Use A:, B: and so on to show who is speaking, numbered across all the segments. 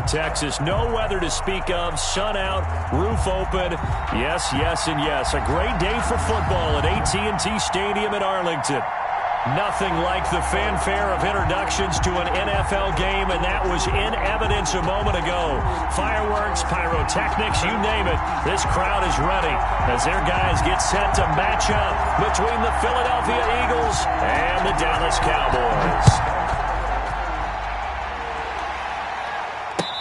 A: Texas. No weather to speak of. Sun out, roof open. Yes, yes, and yes. A great day for football at AT&T Stadium in Arlington. Nothing like the fanfare of introductions to an NFL game, and that was in evidence a moment ago. Fireworks, pyrotechnics, you name it. This crowd is ready as their guys get set to match up between the Philadelphia Eagles and the Dallas Cowboys.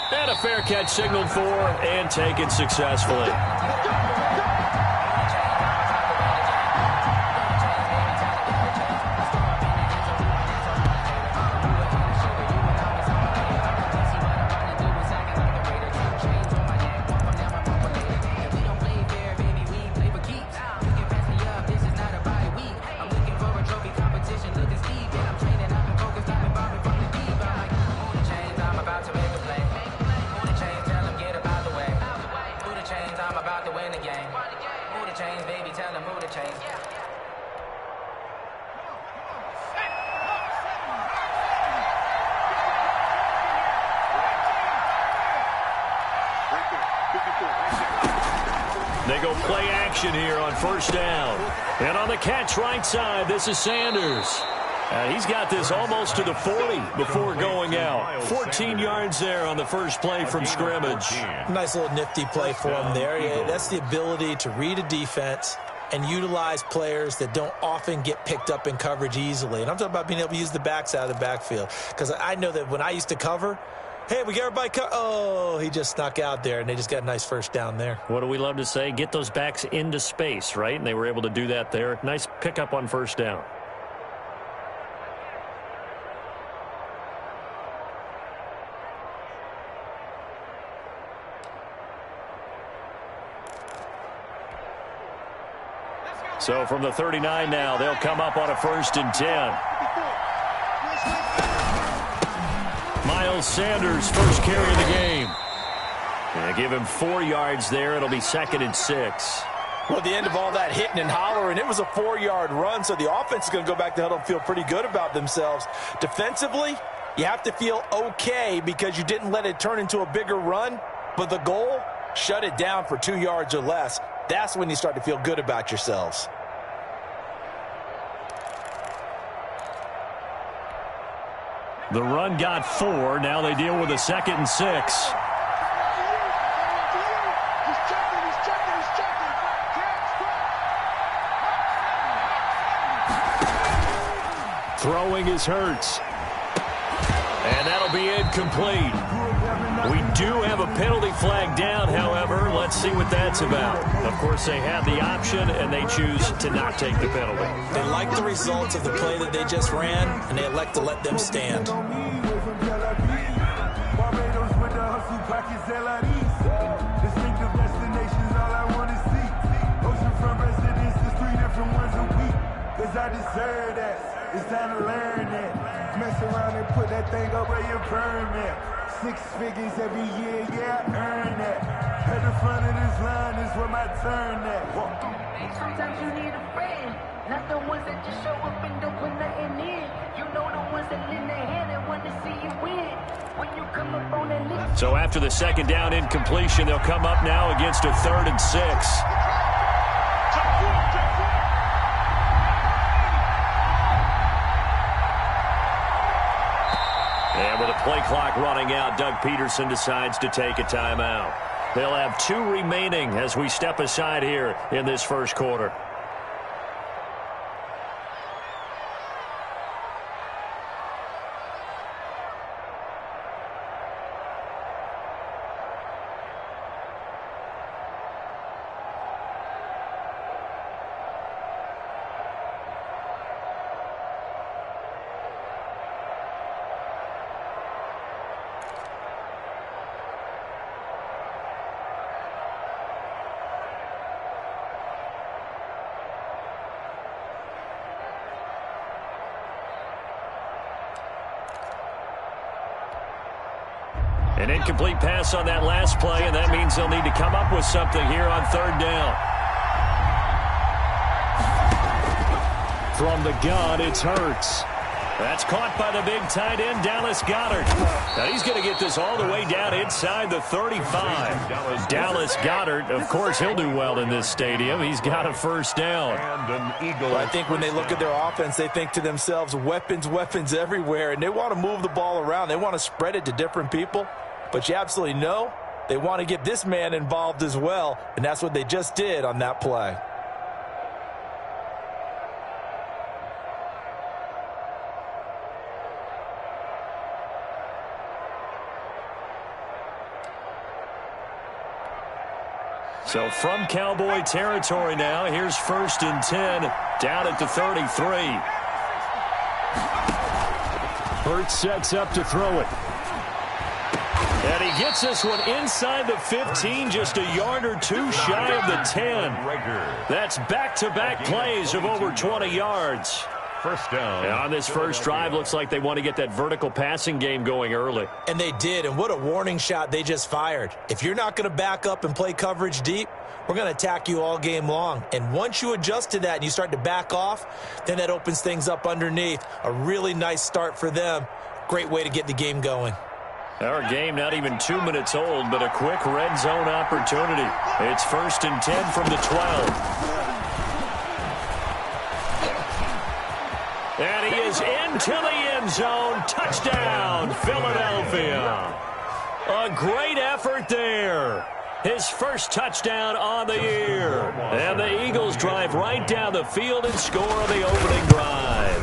A: And a fair catch signaled for and taken successfully. They go play action here on first down. And on the catch right side, this is Sanders. He's got this almost to the 40 before going out. 14 yards there on the first play from scrimmage.
B: Nice little nifty play for him there. That's the ability to read a defense and utilize players that don't often get picked up in coverage easily. And I'm talking about being able to use the backs out of the backfield. Because I know that when I used to cover, hey, we got everybody oh, he just snuck out there, and they just got a nice first down there.
A: What do we love to say? Get those backs into space, right? And they were able to do that there. Nice pickup on first down. So from the 39 now, they'll come up on a 1st and 10. Miles Sanders, first carry of the game. And give him 4 yards there. It'll be 2nd and 6.
B: Well, at the end of all that hitting and hollering, it was a 4-yard run, so the offense is going to go back to huddle and feel pretty good about themselves. Defensively, you have to feel okay because you didn't let it turn into a bigger run, but the goal, shut it down for 2 yards or less. That's when you start to feel good about yourselves.
A: The run got 4. Now they deal with a 2nd and 6. Throwing is Hurts. And that'll be incomplete. We do have a penalty flag down, however. Let's see what that's about. Of course, they have the option, and they choose to not take the penalty.
B: They like the results of the play that they just ran, and they elect to let them stand.
C: I deserve that. It's time to learn that. Mess around and put that thing up where you burn that. 6 figures every year, yeah, I earn that. At the front of this line is where my turn at.
D: Sometimes you need a friend, not the ones that just show up and don't put nothing in. You know the ones that lend their hand and want to see you win. When you come up on that list.
A: So after the 2nd down incompletion, they'll come up now against a 3rd and 6. And with the play clock running out, Doug Peterson decides to take a timeout. They'll have 2 remaining as we step aside here in this first quarter. An incomplete pass on that last play, and that means they'll need to come up with something here on 3rd down. From the gun, it's Hurts. That's caught by the big tight end, Dallas Goedert. Now he's going to get this all the way down inside the 35. Dallas Goedert, of course, he'll do well in this stadium. He's got a first down.
B: Well, I think when they look at their offense, they think to themselves, weapons, weapons everywhere, and they want to move the ball around. They want to spread it to different people, but you absolutely know they want to get this man involved as well, and that's what they just did on that play.
A: So from Cowboy territory now, here's 1st and 10 down at the 33. Hurts sets up to throw it. And he gets this one inside the 15, just a yard or two shy of the 10. That's back-to-back plays of over 20 yards.
E: First down.
A: And on this first drive, looks like they want to get that vertical passing game going early.
B: And they did, and what a warning shot they just fired. If you're not going to back up and play coverage deep, we're going to attack you all game long. And once you adjust to that and you start to back off, then that opens things up underneath. A really nice start for them. Great way to get the game going.
A: Our game not even 2 minutes old, but a quick red zone opportunity. It's 1st and 10 from the 12. And he is into the end zone. Touchdown, Philadelphia. A great effort there. His first touchdown on the year. And the Eagles drive right down the field and score on the opening drive.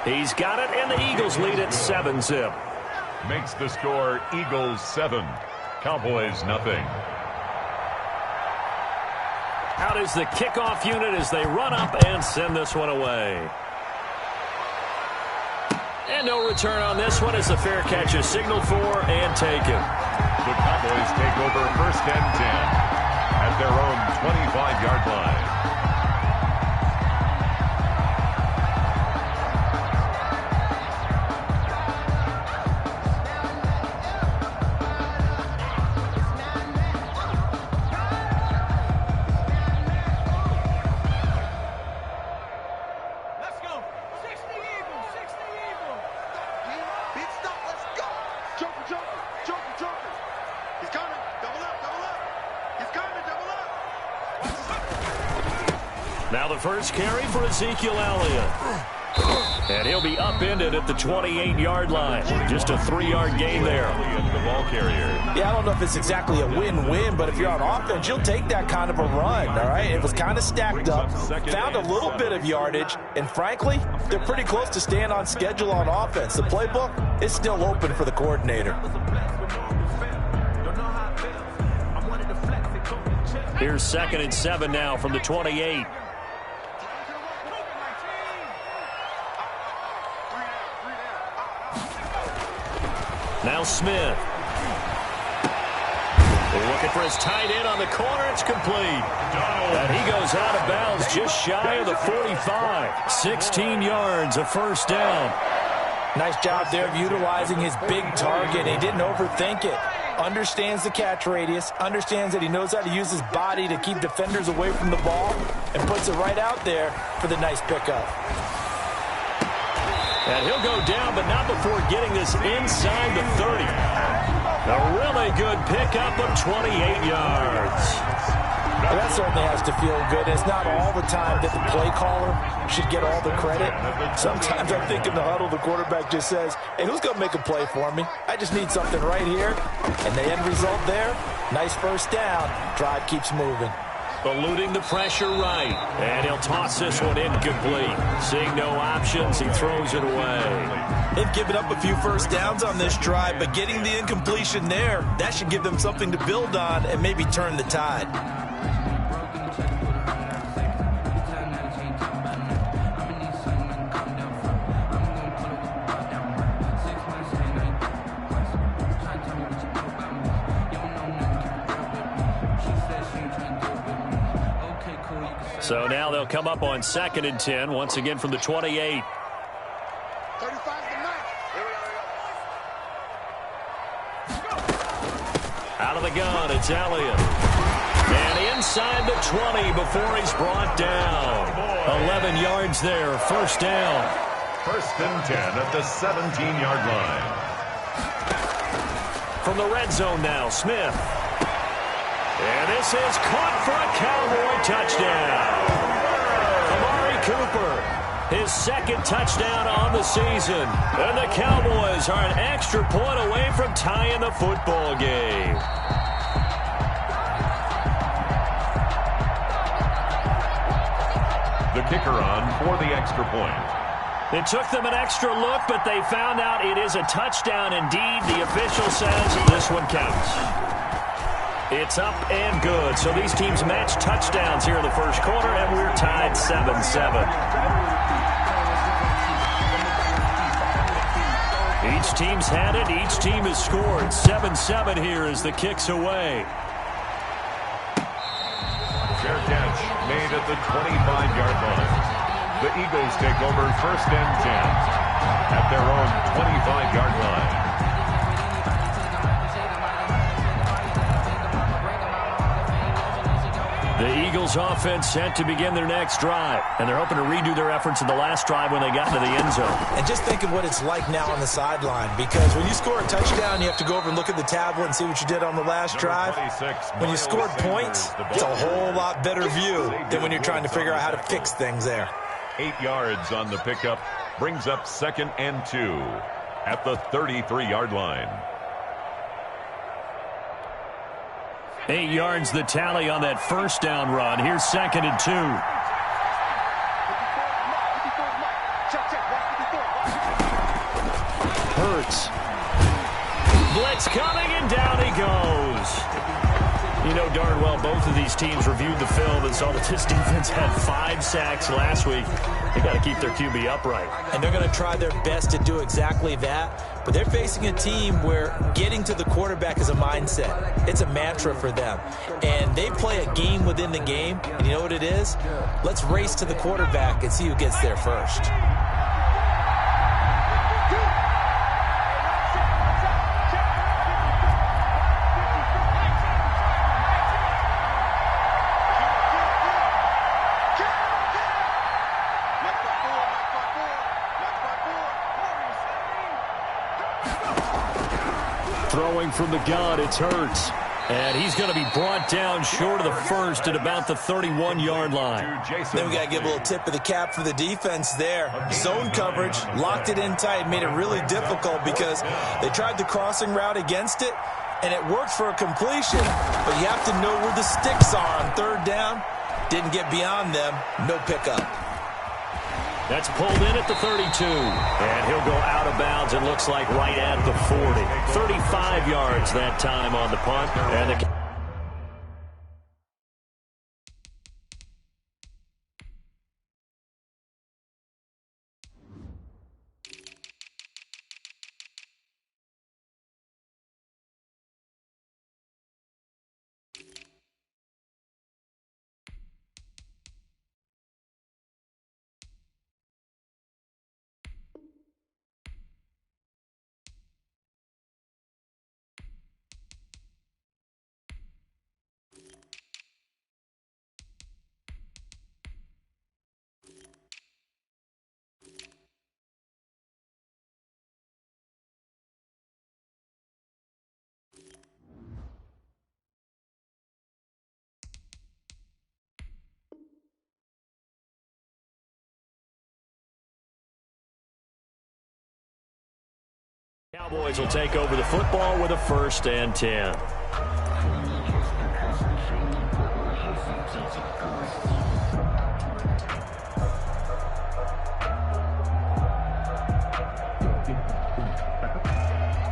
A: He's got it, and the Eagles lead at 7-zip.
E: Makes the score Eagles 7, Cowboys nothing.
A: Out is the kickoff unit as they run up and send this one away. And no return on this one as the fair catch is signaled for and taken.
E: The Cowboys take over 1st and 10 at their own 25-yard line.
A: Now the first carry for Ezekiel Elliott. And he'll be upended at the 28-yard line. Just a 3-yard gain there.
E: The ball carrier.
B: Yeah, I don't know if it's exactly a win-win, but if you're on offense, you'll take that kind of a run, all right? It was kind of stacked up, found a little bit of yardage, and frankly, they're pretty close to staying on schedule on offense. The playbook is still open for the coordinator.
A: Here's 2nd and 7 now from the 28. Now Smith. Looking for his tight end on the corner. It's complete. And he goes out of bounds just shy of the 45. 16 yards, a first down.
B: Nice job there of utilizing his big target. He didn't overthink it. Understands the catch radius, understands that he knows how to use his body to keep defenders away from the ball, and puts it right out there for the nice pickup.
A: And he'll go down, but not before getting this inside the 30. A really good pickup of 28 yards.
B: Well, that certainly has to feel good. It's not all the time that the play caller should get all the credit. Sometimes I think in the huddle, the quarterback just says, hey, who's going to make a play for me? I just need something right here. And the end result there, nice first down. Drive keeps moving.
A: Eluding the pressure right. And he'll toss this one incomplete. Seeing no options, he throws it away.
B: They've given up a few first downs on this drive, but getting the incompletion there, that should give them something to build on and maybe turn the tide.
A: So now they'll come up on 2nd and 10, once again from the 28. Out of the gun, it's Elliott. And inside the 20 before he's brought down. 11 yards there, first down.
E: First and 10 at the 17-yard line.
A: From the red zone now, Smith. And this is caught for a Cowboy touchdown. Amari Cooper, his second touchdown on the season. And the Cowboys are an extra point away from tying the football game.
E: The kicker on for the extra point.
A: It took them an extra look, but they found out it is a touchdown indeed. The official says this one counts. It's up and good. So these teams match touchdowns here in the first quarter, and we're tied 7-7. Each team's had it. Each team has scored. 7-7 here as the kick's away.
E: Fair catch made at the 25-yard line. The Eagles take over first and 10 at their own 25-yard line.
A: The Eagles offense set to begin their next drive, and they're hoping to redo their efforts in the last drive when they got into the end zone.
B: And just think of what it's like now on the sideline, because when you score a touchdown, you have to go over and look at the tablet and see what you did on the last drive. When you scored points, it's a whole lot better view than when you're trying to figure out how to fix things there.
E: 8 yards on the pickup brings up 2nd and 2 at the 33-yard line.
A: 8 yards the tally on that first down run. Here's 2nd and 2. Hurts. Blitz coming, and down he goes. You know darn well both of these teams reviewed the film and saw that this defense had 5 sacks last week. They got to keep their QB upright.
B: And they're going to try their best to do exactly that. But they're facing a team where getting to the quarterback is a mindset. It's a mantra for them. And they play a game within the game. And you know what it is? Let's race to the quarterback and see who gets there first.
A: Throwing from the gun, it's Hurts. And he's going to be brought down short of the first at about the 31-yard line.
B: Then we got to give a little tip of the cap for the defense there. Zone coverage, locked it in tight, made it really difficult because they tried the crossing route against it, and it worked for a completion. But you have to know where the sticks are on third down. Didn't get beyond them. No pickup.
A: That's pulled in at the 32. And he'll go out of bounds, it looks like, right at the 40. 35 yards that time on the punt. And the Cowboys will take over the football with a 1st and 10.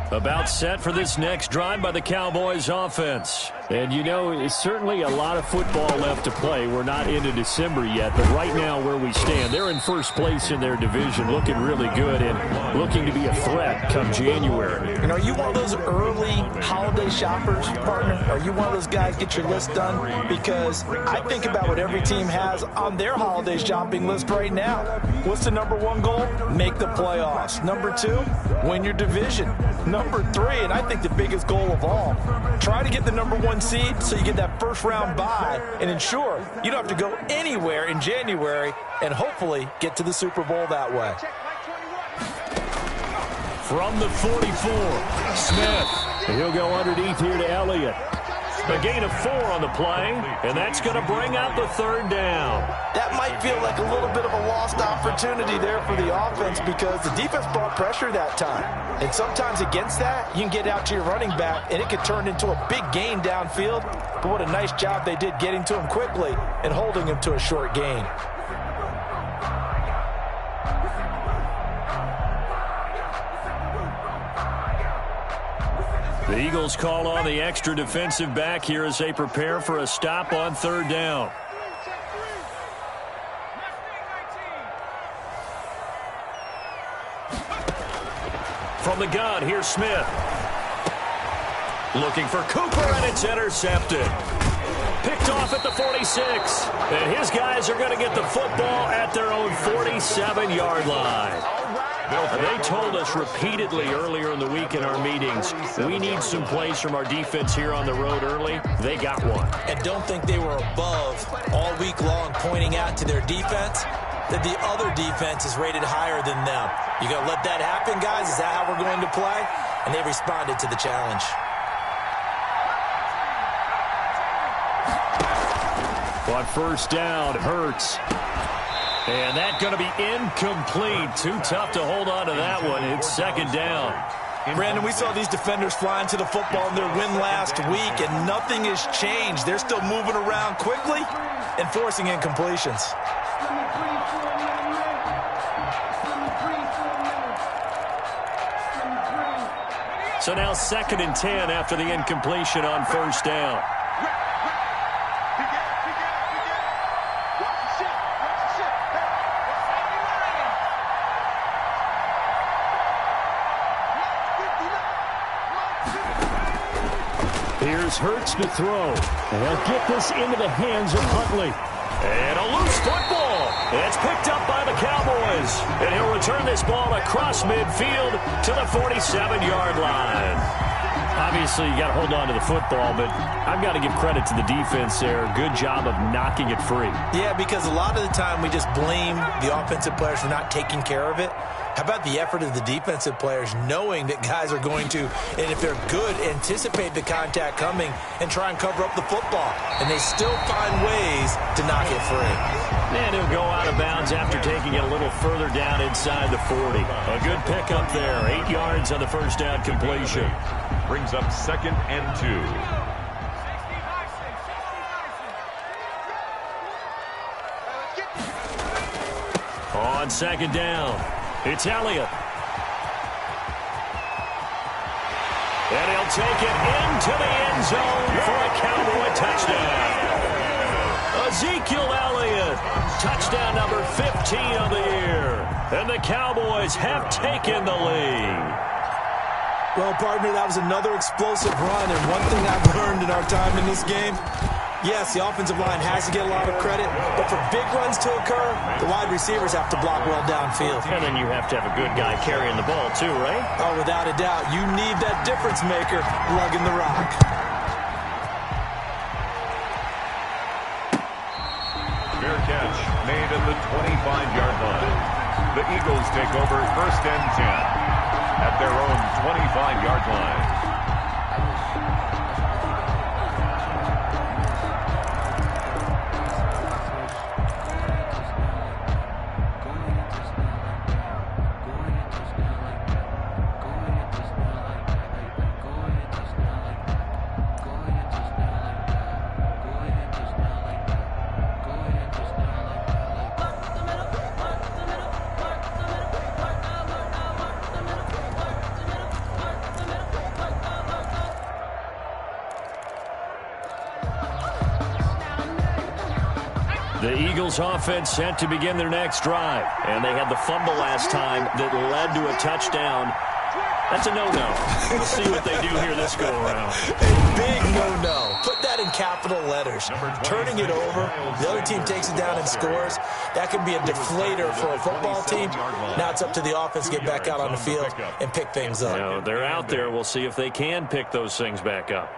A: About set for this next drive by the Cowboys offense. And, you know, it's certainly a lot of football left to play. We're not into December yet, but right now where we stand, they're in first place in their division, looking really good and looking to be a threat come January.
B: And are you one of those early holiday shoppers, partner? Are you one of those guys get your list done? Because I think about what every team has on their holiday shopping list right now. What's the number 1 goal? Make the playoffs. Number 2, win your division. Number 3, and I think the biggest goal of all, try to get the number 1 seed so you get that first round bye and ensure you don't have to go anywhere in January and hopefully get to the Super Bowl that way.
A: From the 44, Smith. He'll go underneath here to Elliott. A gain of 4 on the play, and that's going to bring out the 3rd down.
B: That might feel like a little bit of a lost opportunity there for the offense because the defense brought pressure that time. And sometimes against that, you can get out to your running back, and it could turn into a big gain downfield. But what a nice job they did getting to him quickly and holding him to a short gain.
A: The Eagles call on the extra defensive back here as they prepare for a stop on 3rd down. From the gun, here's Smith. Looking for Cooper, and it's intercepted. Picked off at the 46. And his guys are going to get the football at their own 47-yard line. They told us repeatedly earlier in the week in our meetings, we need some plays from our defense here on the road early. They got one.
B: And don't think they were above all week long pointing out to their defense that the other defense is rated higher than them. You going to let that happen, guys? Is that how we're going to play? And they responded to the challenge.
A: On 1st down, Hurts. And that's going to be incomplete. Too tough to hold on to that one. It's 2nd down.
B: Brandon, we saw these defenders flying to the football in their win last week, and nothing has changed. They're still moving around quickly and forcing incompletions.
A: So now 2nd and 10 after the incompletion on 1st down. Here's Hurts to throw. And they'll get this into the hands of Huntley. And a loose football. It's picked up by the Cowboys. And he'll return this ball across midfield to the 47-yard line. Obviously, you got to hold on to the football, but I've got to give credit to the defense there. Good job of knocking it free.
B: Yeah, because a lot of the time we just blame the offensive players for not taking care of it. How about the effort of the defensive players knowing that guys are going to, and if they're good, anticipate the contact coming and try and cover up the football. And they still find ways to knock it free.
A: And he'll go out of bounds after taking it a little further down inside the 40. A good pickup there. 8 yards on the 1st down completion.
E: Brings up 2nd and 2.
A: On 2nd down, it's Elliott. And he'll take it into the end zone for a Cowboy touchdown. Ezekiel Elliott, touchdown number 15 on the year. And the Cowboys have taken the lead.
B: Well, partner, that was another explosive run, and one thing I've learned in our time in this game, yes, the offensive line has to get a lot of credit, but for big runs to occur, the wide receivers have to block well downfield.
A: And then you have to have a good guy carrying the ball too, right?
B: Oh, without a doubt. You need that difference maker lugging the rock.
E: Fair catch made at the 25-yard line. The Eagles take over 1st and 10 at their own 25-yard line.
A: The Eagles offense set to begin their next drive. And they had the fumble last time that led to a touchdown. That's a no-no. We'll see what they do here this go-around.
B: A big no-no. Put that in capital letters. Turning it over, the other team takes it down and scores. That can be a deflator for a football team. Now it's up to the offense to get back out on the field and pick things up.
A: You know, they're out there. We'll see if they can pick those things back up.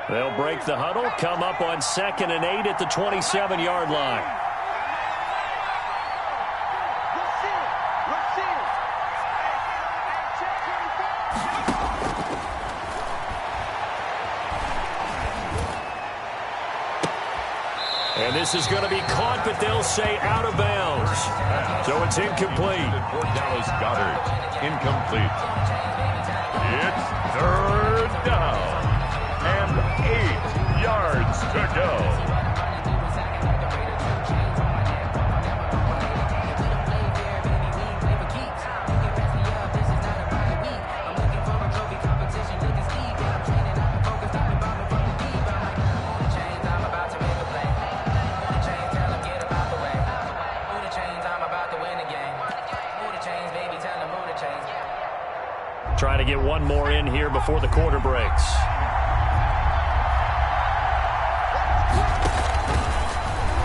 A: They'll break the huddle, come up on 2nd and 8 at the 27-yard line. And this is going to be caught, but they'll say out of bounds. So it's incomplete.
E: For Dallas Goedert, incomplete. It's 3rd down and 8 yards to go.
A: Trying to get one more in here before the quarter breaks.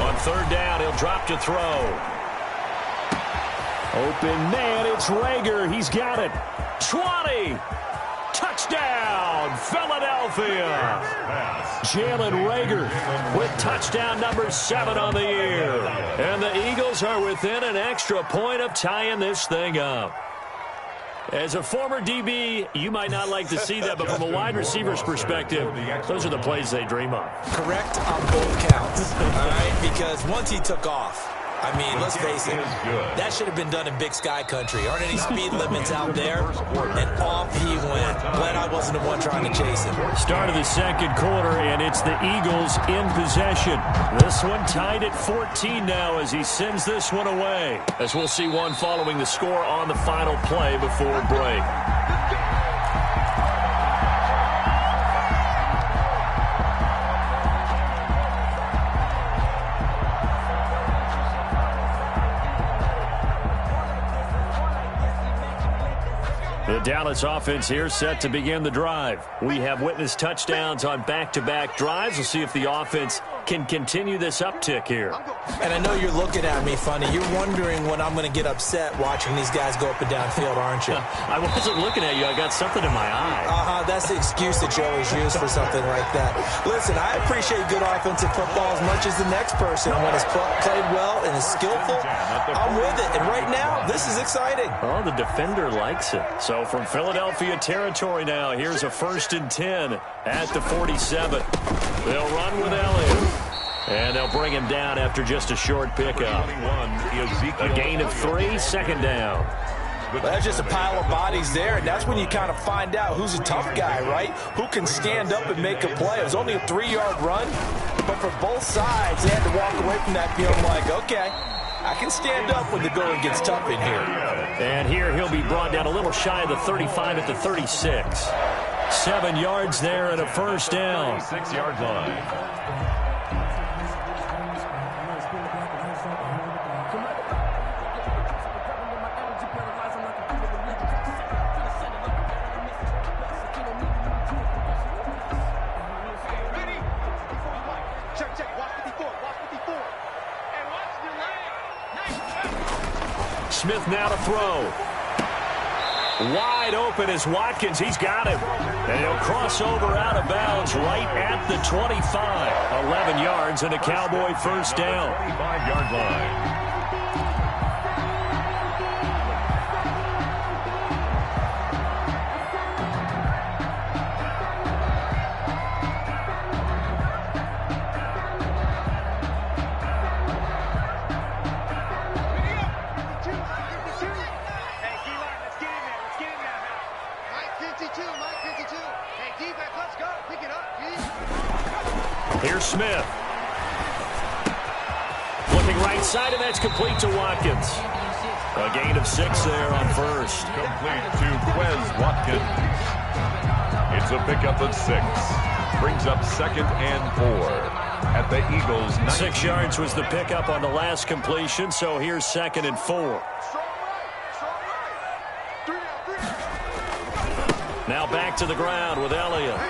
A: On 3rd down, he'll drop to throw. Open man, it's Rager. He's got it. 20. Touchdown, Philadelphia. Jalen Rager with touchdown number 7 on the year. And the Eagles are within an extra point of tying this thing up. As a former DB, you might not like to see that, but from a wide receiver's perspective, those are the plays they dream of.
B: Correct on both counts, all right? Because once he took off, I mean, let's face it, that should have been done in Big Sky country. Aren't any speed limits out there? And off he went. Glad I wasn't the one trying to chase him.
A: Start of the 2nd quarter, and it's the Eagles in possession. This one tied at 14 now as he sends this one away. As we'll see one following the score on the final play before break. The Dallas offense here set to begin the drive. We have witnessed touchdowns on back-to-back drives. We'll see if the offense can continue this uptick here.
B: And I know you're looking at me funny. You're wondering when I'm going to get upset watching these guys go up and down field, aren't you?
A: I wasn't looking at you. I got something in my eye.
B: That's the excuse that you always use for something like that. Listen, I appreciate good offensive football as much as the next person. When it's played well and is skillful, I'm with it. And right now, this is exciting.
A: Oh, the defender likes it. So from Philadelphia territory now, here's a 1st and 10 at the 47. They'll run with Elliott. And they'll bring him down after just a short pickup. A gain of 3, 2nd down.
B: Well, that's just a pile of bodies there, and that's when you kind of find out who's a tough guy, right? Who can stand up and make a play. It was only a 3-yard run, but for both sides, they had to walk away from that feeling like, okay, I can stand up when the going gets tough in here.
A: And here he'll be brought down a little shy of the 35 at the 36. 7 yards there and a 1st down.
E: 6-yard line.
A: Smith now to throw. Wide open is Watkins. He's got him. And he'll cross over out of bounds right at the 25. 11 yards and a Cowboy 1st down.
E: 25-yard line.
A: Here's Smith. Looking right side, and that's complete to Watkins. A gain of 6 there on 1st.
E: Complete to Quez Watkins. It's a pickup of 6. Brings up 2nd and 4 at the Eagles.
A: 6 yards was the pickup on the last completion, so here's 2nd and 4. Now back to the ground with Elliott.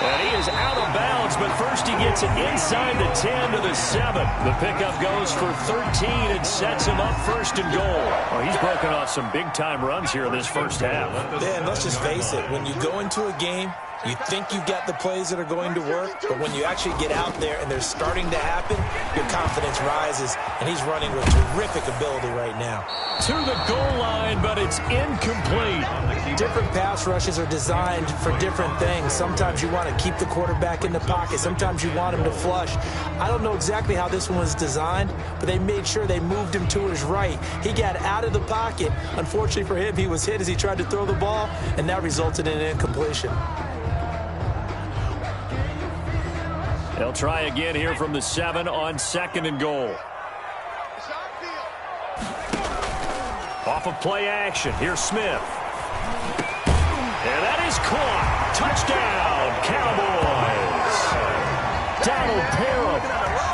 A: And he is out of bounds, but first he gets it inside the 10 to the 7. The pickup goes for 13 and sets him up 1st and goal. Oh, he's broken off some big-time runs here in this first half.
B: Man, let's just face it. When you go into a game You think you've got the plays that are going to work, but when you actually get out there and they're starting to happen, your confidence rises, and he's running with terrific ability right now.
A: To the goal line, but it's incomplete.
B: Different pass rushes are designed for different things. Sometimes you want to keep the quarterback in the pocket. Sometimes you want him to flush. I don't know exactly how this one was designed, but they made sure they moved him to his right. He got out of the pocket. Unfortunately for him, he was hit as he tried to throw the ball, and that resulted in an incompletion.
A: They'll try again here from the 7 on 2nd and goal. Off of play action. Here's Smith. And that is caught. Touchdown, Cowboys. Donald Parham,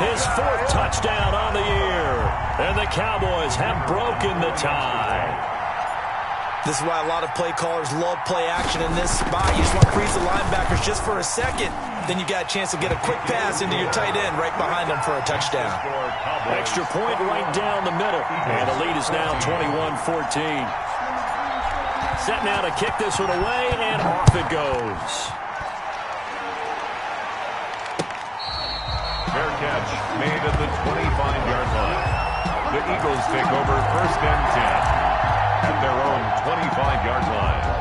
A: his 4th touchdown on the year. And the Cowboys have broken the tie.
B: This is why a lot of play callers love play action in this spot. You just want to freeze the linebackers just for a second. Then you got a chance to get a quick pass into your tight end right behind them for a touchdown.
A: Extra point right down the middle. And the lead is now 21-14. Set now to kick this one away, and off it goes.
E: Fair catch made at the 25-yard line. The Eagles take over 1st and 10 at their own 25-yard line.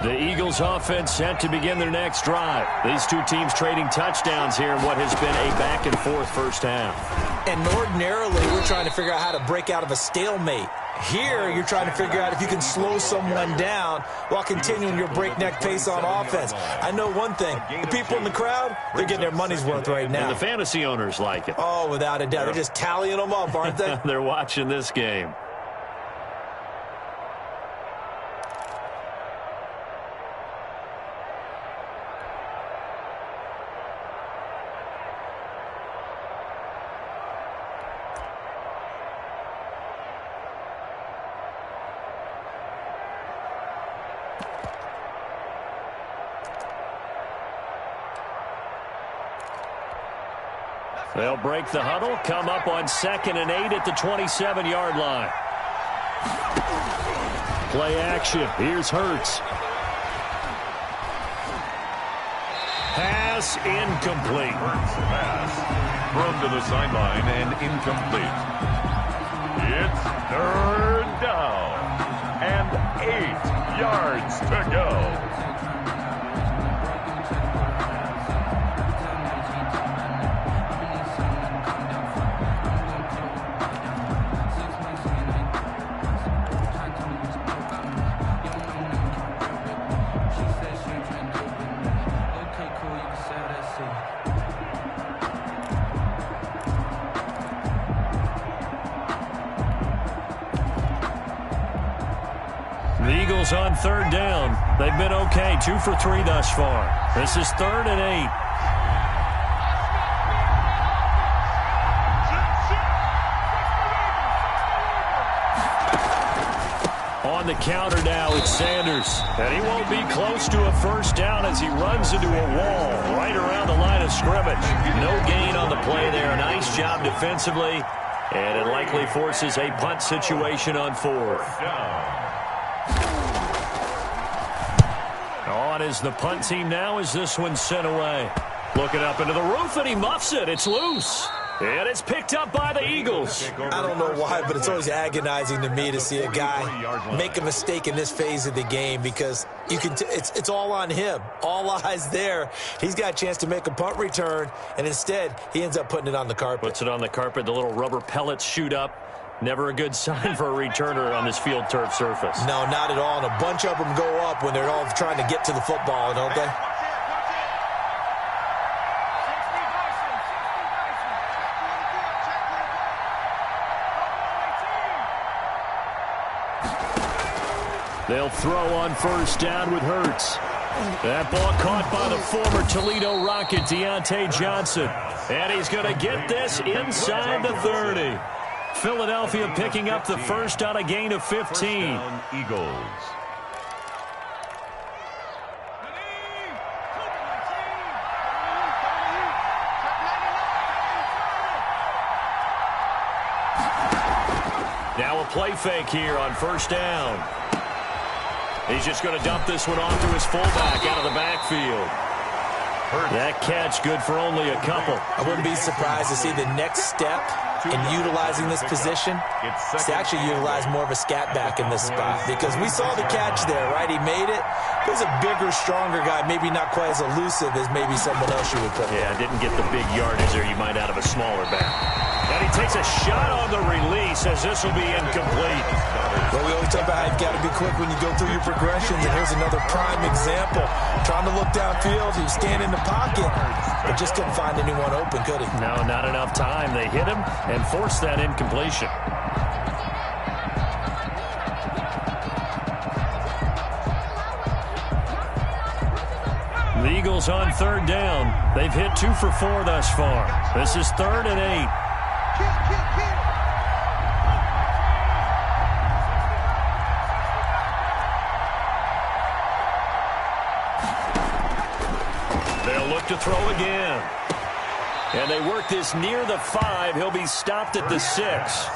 A: The Eagles offense set to begin their next drive. These two teams trading touchdowns here in what has been a back-and-forth first half.
B: And ordinarily, we're trying to figure out how to break out of a stalemate. Here, you're trying to figure out if you can slow someone down while continuing your breakneck pace on offense. I know one thing. The people in the crowd, they're getting their money's worth right now.
A: And the fantasy owners like it.
B: Oh, without a doubt. They're just tallying them up, aren't they?
A: They're watching this game. They'll break the huddle, come up on 2nd and 8 at the 27-yard line. Play action. Here's Hurts. Pass incomplete.
E: Hurts pass thrown to the sideline and incomplete. It's 3rd down and 8 yards to go.
A: The Eagles on 3rd down. They've been okay, 2 for 3 thus far. This is 3rd and 8. On the counter now, it's Sanders. And he won't be close to a first down as he runs into a wall right around the line of scrimmage. No gain on the play there. Nice job defensively. And it likely forces a punt situation on 4th. On is the punt team now as this one's sent away. Looking up into the roof, and he muffs it. It's loose. And it's picked up by the Eagles.
B: I don't know why, but it's always agonizing to me to see a guy make a mistake in this phase of the game because you can. It's all on him. All eyes there. He's got a chance to make a punt return, and instead he ends up putting it on the carpet.
A: Puts it on the carpet. The little rubber pellets shoot up. Never a good sign for a returner on this field turf surface.
B: No, not at all. And a bunch of them go up when they're all trying to get to the football, don't they?
A: They'll throw on 1st down with Hurts. That ball caught by the former Toledo Rocket, Deontay Johnson. And he's going to get this inside the 30. Philadelphia picking up the first on a gain of 15.
E: First down, Eagles.
A: Now a play fake here on first down. He's just going to dump this one off to his fullback out of the backfield. That catch good for only a couple.
B: I wouldn't be surprised to see the next step in utilizing this position is to actually utilize more of a scat back in this spot, because we saw the catch there, right? He made it. He's a bigger, stronger guy, maybe not quite as elusive as maybe someone else you would put.
A: Yeah, didn't get the big yardage there you might out of a smaller back. And he takes a shot on the release as this will be incomplete.
B: Well, we always talk about how you've got to be quick when you go through your progressions, and here's another prime example. Trying to look downfield, he was standing in the pocket, but just couldn't find anyone open, could he?
A: No, not enough time. They hit him and forced that incompletion. The Eagles on third down. They've hit 2 for 4 thus far. This is 3rd and 8. They'll look to throw again. And they work this near the 5. He'll be stopped at the 6.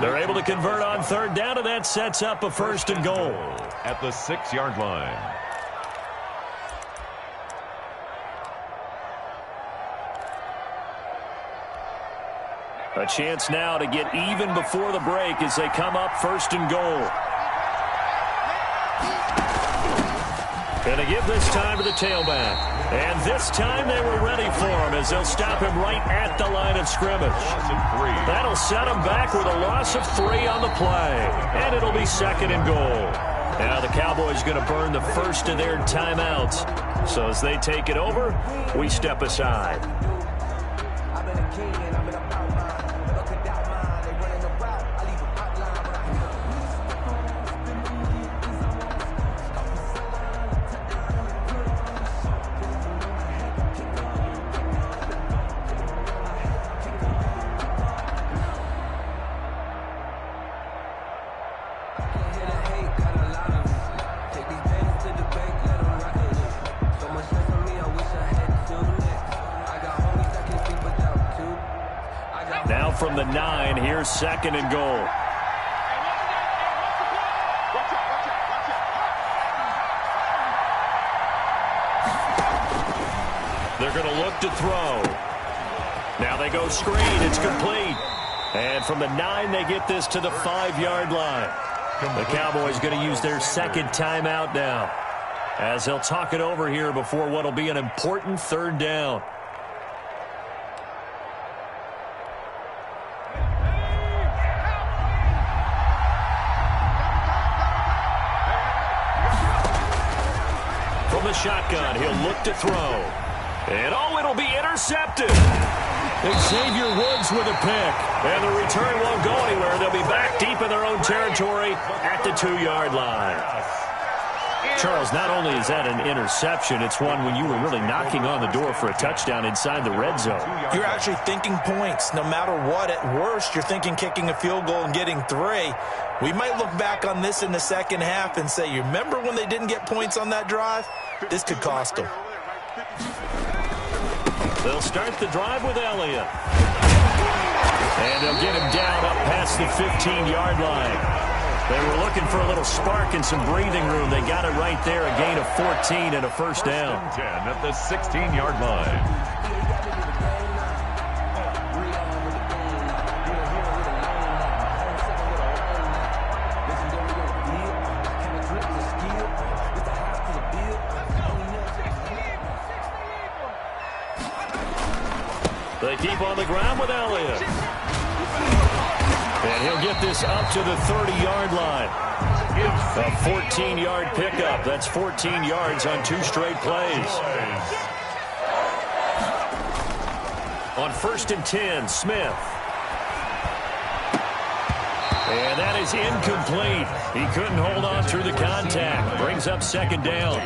A: They're able to convert on third down, and that sets up a 1st and goal.
E: At the 6-yard line.
A: A chance now to get even before the break as they come up 1st and goal. And they give this time to the tailback. And this time they were ready for him as they'll stop him right at the line of scrimmage. That'll set him back with a loss of 3 on the play. And it'll be 2nd and goal. Now the Cowboys going to burn the first of their timeouts. So as they take it over, we step aside. Now from the 9, here's 2nd and goal. They're going to look to throw. Now they go screen. It's complete. And from the 9, they get this to the 5-yard line. The Cowboys going to use their 2nd timeout now, as they'll talk it over here before what will be an important 3rd down. From the shotgun, he'll look to throw. And it'll be intercepted. Xavier Woods with a pick. And the return won't go anywhere. They'll be back deep in their own territory at the 2-yard line. Charles, not only is that an interception, it's one when you were really knocking on the door for a touchdown inside the red zone.
B: You're actually thinking points. No matter what, at worst, you're thinking kicking a field goal and getting 3. We might look back on this in the second half and say, you remember when they didn't get points on that drive? This could cost them.
A: They'll start the drive with Elliott. And they'll get him down up past the 15-yard line. They were looking for a little spark and some breathing room. They got it right there, a gain of 14 and a 1st down.
E: 10 at the 16-yard line.
A: They keep on the ground with Elliott. And he'll get this up to the 30-yard line. A 14-yard pickup. That's 14 yards on 2 straight plays. On 1st and 10, Smith. And that is incomplete. He couldn't hold on through the contact. Brings up 2nd down.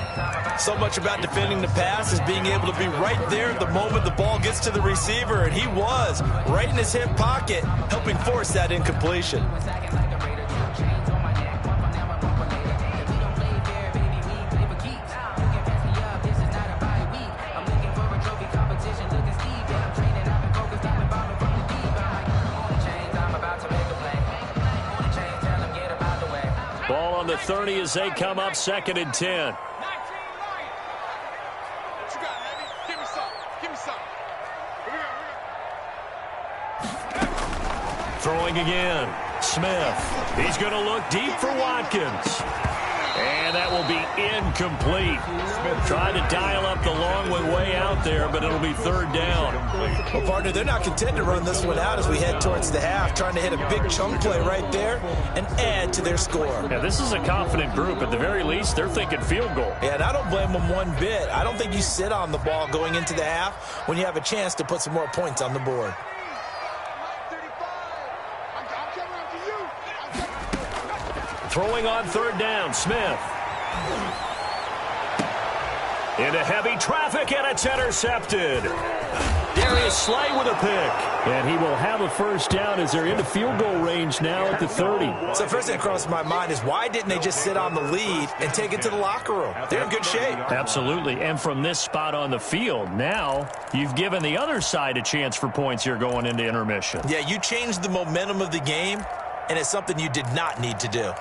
B: So much about defending the pass is being able to be right there at the moment the ball gets to the receiver, and he was right in his hip pocket, helping force that incompletion.
A: on the 30 as they come up 2nd and 10. Throwing again. Smith. He's going to look deep for Watkins. And that will be incomplete. Trying to dial up the long one way out there, but it'll be 3rd down.
B: Well, partner, they're not content to run this one out as we head towards the half, trying to hit a big chunk play right there and add to their score.
A: Yeah, this is a confident group. At the very least, they're thinking field goal.
B: Yeah, and I don't blame them one bit. I don't think you sit on the ball going into the half when you have a chance to put some more points on the board.
A: Throwing on 3rd down, Smith. Into heavy traffic, and it's intercepted. Darius Slay with a pick. And he will have a 1st down as they're into field goal range now at the 30.
B: So first thing that crosses my mind is why didn't they just sit on the lead and take it to the locker room? They're in good shape.
A: Absolutely. And from this spot on the field, now you've given the other side a chance for points here going into intermission.
B: Yeah, you changed the momentum of the game, and it's something you did not need to do.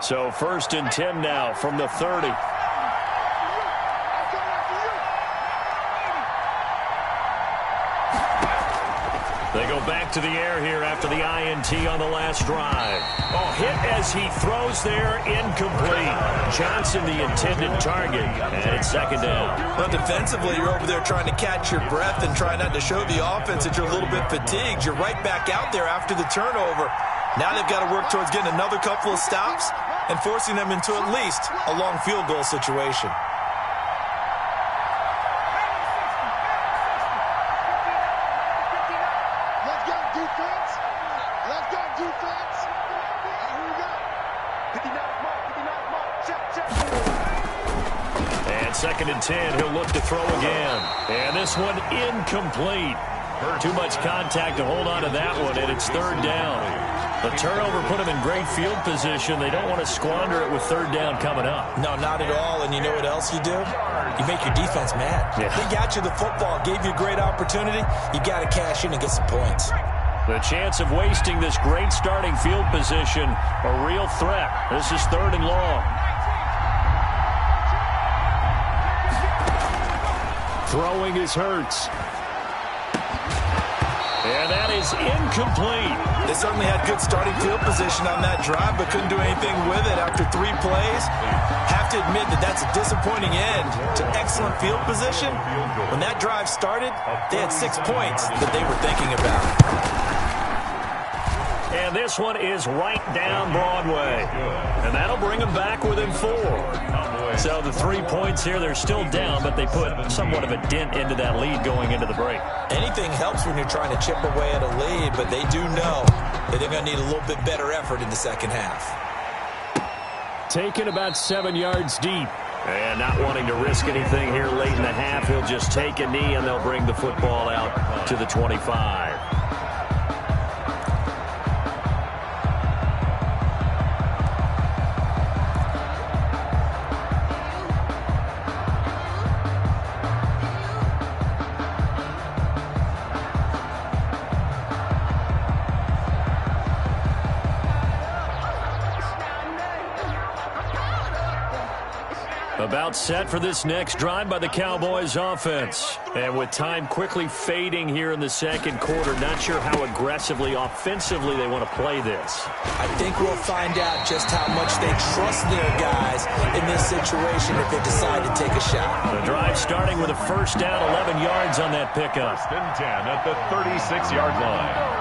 A: So 1st and 10 now from the 30. They go back to the air here after the INT on the last drive. Oh, hit as he throws there, incomplete. Johnson, the intended target, and it's 2nd down.
B: Well, defensively, you're over there trying to catch your breath and try not to show the offense that you're a little bit fatigued. You're right back out there after the turnover. Now they've got to work towards getting another couple of stops and forcing them into at least a long field goal situation.
F: Let's go, defense. Let's go, defense. Here we go. 59 mark, 59 mark. Check.
A: And 2nd and 10, he'll look to throw again. And this one incomplete. Too much contact to hold on to that one, and it's 3rd down. The turnover put them in great field position. They don't want to squander it with 3rd down coming up.
B: No, not at all. And you know what else you do? You make your defense mad.
A: Yeah.
B: They got you the football, gave you a great opportunity. You got to cash in and get some points.
A: The chance of wasting this great starting field position, a real threat. This is 3rd and long. Throwing is Hurts. And that is incomplete.
B: They certainly had good starting field position on that drive, but couldn't do anything with it after 3 plays. Have to admit that that's a disappointing end to excellent field position. When that drive started, they had 6 points that they were thinking about.
A: And this one is right down Broadway. And that'll bring them back within 4. So the 3 points here, they're still down, but they put somewhat of a dent into that lead going into the break.
B: Anything helps when you're trying to chip away at a lead, but they do know that they're going to need a little bit better effort in the second half.
A: Taken about 7 yards deep. And not wanting to risk anything here late in the half, he'll just take a knee, and they'll bring the football out to the 25. About set for this next drive by the Cowboys offense. And with time quickly fading here in the 2nd quarter, not sure how aggressively, offensively they want to play this.
B: I think we'll find out just how much they trust their guys in this situation if they decide to take a shot.
A: The drive starting with a 1st down, 11 yards on that pickup.
E: 1st and 10 at the 36-yard line.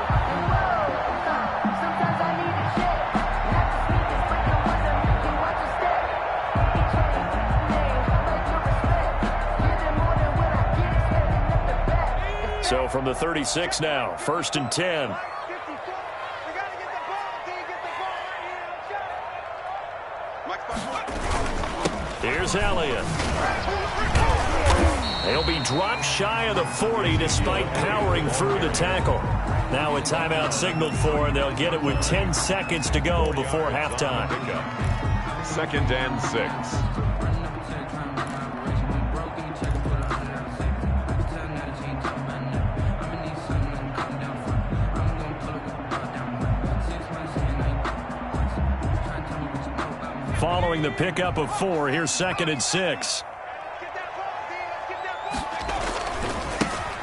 A: So from the 36 now, 1st and 10. Here's Elliott. They'll be dropped shy of the 40 despite powering through the tackle. Now a timeout signaled for, and they'll get it with 10 seconds to go before halftime.
E: 2nd and 6.
A: following the pickup of 4. Here's 2nd and 6.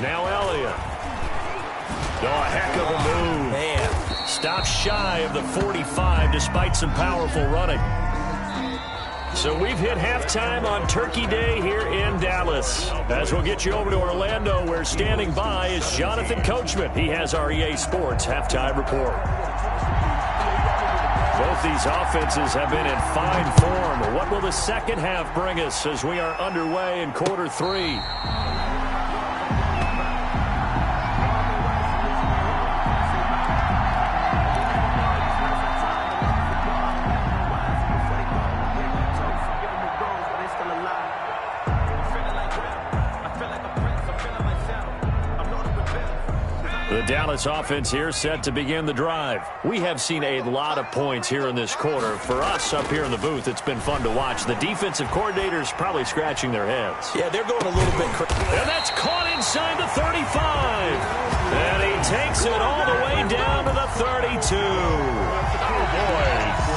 A: Now Elliott. Oh, a heck of a move.
B: Man.
A: Stopped shy of the 45 despite some powerful running. So we've hit halftime on Turkey Day here in Dallas. As we'll get you over to Orlando, where standing by is Jonathan Coachman. He has our EA Sports halftime report. Both these offenses have been in fine form. What will the second half bring us as we are underway in quarter 3? The Dallas offense here set to begin the drive. We have seen a lot of points here in this quarter. For us up here in the booth, it's been fun to watch. The defensive coordinators probably scratching their heads.
B: Yeah, they're going a little bit crazy.
A: And that's caught inside the 35. And he takes it all the way down to the 32. Oh, boy.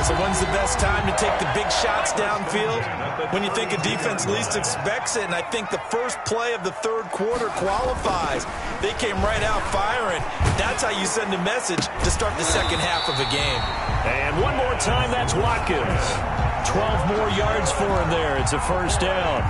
B: So when's the best time to take the big shots downfield? When you think a defense least expects it, and I think the first play of the third quarter qualifies. They came right out firing. That's how you send a message to start the second half of a game.
A: And one more time, that's Watkins. 12 more yards for him there. It's a first down.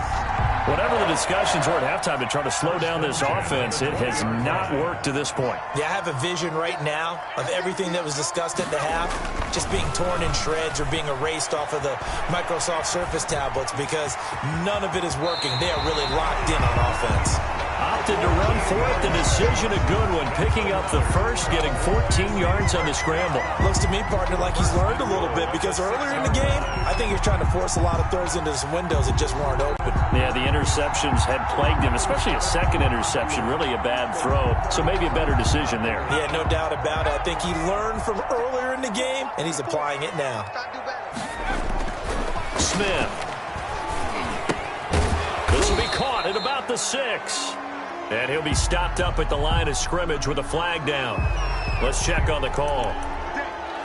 A: Whatever the discussions were at halftime to try to slow down this offense, it has not worked to this point.
B: Yeah, I have a vision right now of everything that was discussed at the half just being torn in shreds or being erased off of the Microsoft Surface tablets because none of it is working. They are really locked in on offense.
A: Opted to run for it. The decision a good one. Picking up the first, getting 14 yards on the scramble.
B: Looks to me, partner, like he's learned a little bit because earlier in the game, I think he was trying to force a lot of throws into some windows that just weren't open.
A: Yeah, the interceptions had plagued him, especially a second interception. Really a bad throw. So maybe a better decision there.
B: Yeah, no doubt about it. I think he learned from earlier in the game, and he's applying it now.
A: Smith. This will be caught at about the 6. And he'll be stopped up at the line of scrimmage with a flag down. Let's check on the call.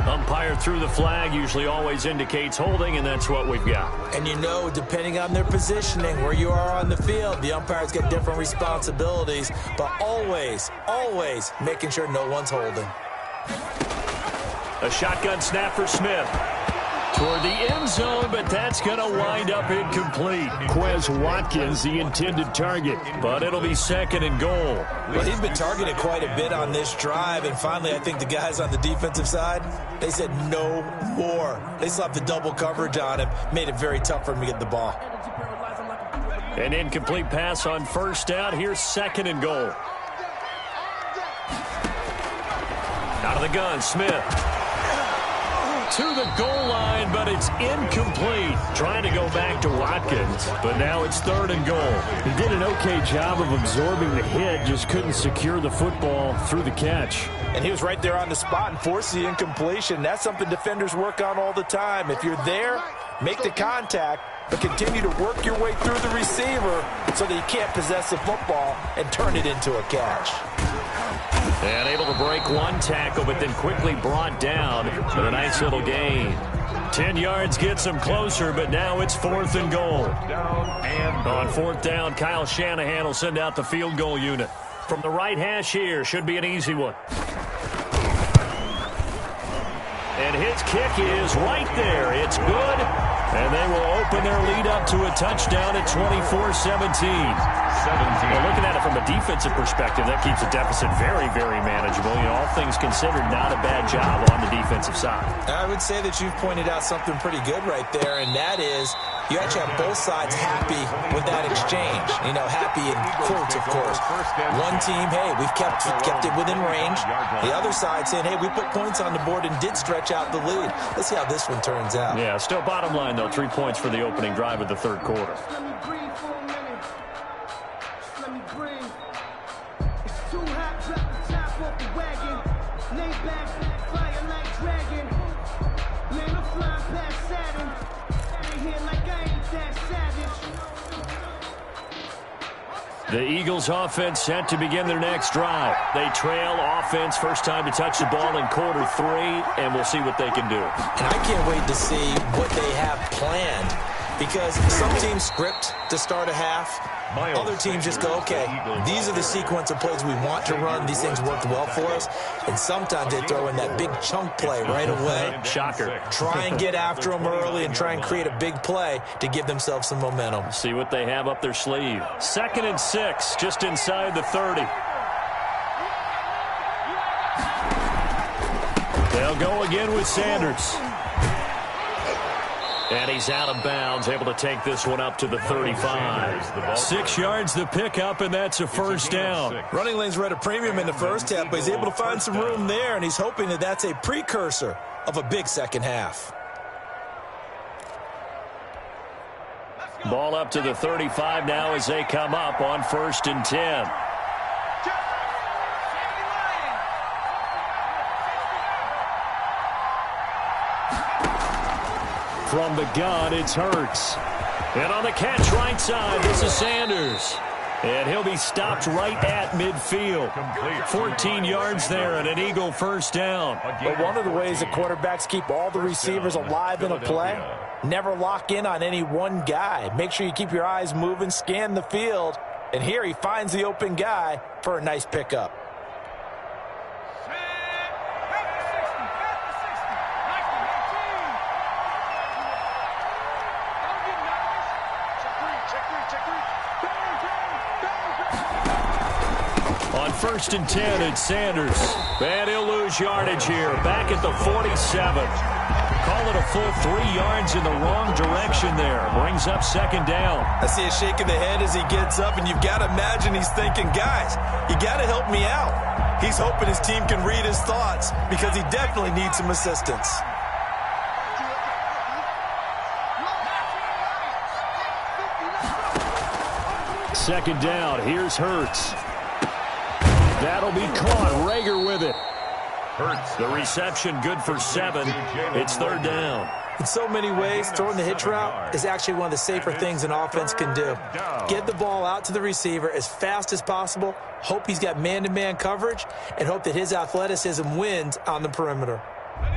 A: Umpire threw the flag, usually always indicates holding, and that's what we've got.
B: And you know, depending on their positioning, where you are on the field, the umpires get different responsibilities, but always, always making sure no one's holding.
A: A shotgun snap for Smith. Toward the end zone, but that's going to wind up incomplete. Quez Watkins, the intended target, but it'll be 2nd and goal.
B: Well, he's been targeted quite a bit on this drive, and finally I think the guys on the defensive side, they said no more. They slapped the double coverage on him, made it very tough for him to get the ball.
A: An incomplete pass on first down. Here's 2nd and goal. Out of the gun, Smith. To the goal line, but it's incomplete. Trying to go back to Watkins, but now it's 3rd and goal. He did an okay job of absorbing the hit, just couldn't secure the football through the catch.
B: And he was right there on the spot and forced the incompletion. That's something defenders work on all the time. If you're there, make the contact, but continue to work your way through the receiver so that you can't possess the football and turn it into a catch.
A: And able to break one tackle, but then quickly brought down for a nice little gain. 10 yards gets him closer, but now it's 4th and goal. On 4th down, Kyle Shanahan will send out the field goal unit. From the right hash here, should be an easy one. And his kick is right there. It's good. And they will open their lead up to a touchdown at 24-17. Well, looking at it from a defensive perspective, that keeps the deficit very, very manageable. You know, all things considered, not a bad job on the defensive side.
B: I would say that you've pointed out something pretty good right there, and that is you actually have both sides happy with that exchange. You know, happy in quotes, of course. One team, hey, we've kept it within range. The other side saying, hey, we put points on the board and did stretch out the lead. Let's see how this one turns out.
A: Yeah, still bottom line, though, 3 points for the opening drive of the third quarter. The Eagles offense set to begin their next drive. They trail offense, first time to touch the ball in quarter 3, and we'll see what they can do.
B: And I can't wait to see what they have planned, because some teams script to start a half. Other teams just go, okay, these are the sequence of plays we want to run. These things worked well for us. And sometimes they throw in that big chunk play right away.
A: Shocker.
B: Try and get after them early and try and create a big play to give themselves some momentum.
A: See what they have up their sleeve. 2nd and 6, just inside the 30. They'll go again with Sanders. And he's out of bounds, able to take this one up to the 35. 6 yards the pickup, and that's a first down.
B: Running lanes were at a premium in the first half, but he's able to find some room there, and he's hoping that that's a precursor of a big second half.
A: Ball up to the 35 now as they come up on 1st and 10. From the gun, it's Hurts. And on the catch right side, this is Sanders. And he'll be stopped right at midfield. 14 yards there and an Eagle first down.
B: But one of the ways that quarterbacks keep all the receivers alive in a play, never lock in on any one guy. Make sure you keep your eyes moving, scan the field. And here he finds the open guy for a nice pickup.
A: On 1st and 10, it's Sanders. And he'll lose yardage here. Back at the 47. Call it a full 3 yards in the wrong direction there. Brings up 2nd down.
B: I see a shake of the head as he gets up, and you've got to imagine he's thinking, guys, you got to help me out. He's hoping his team can read his thoughts because he definitely needs some assistance.
A: Second down. Here's Hurts. That'll be caught. Rager with it. Hurts. The reception good for 7. It's 3rd down.
B: In so many ways, throwing the hitch route is actually one of the safer things an offense can do. Get the ball out to the receiver as fast as possible, hope he's got man-to-man coverage, and hope that his athleticism wins on the perimeter.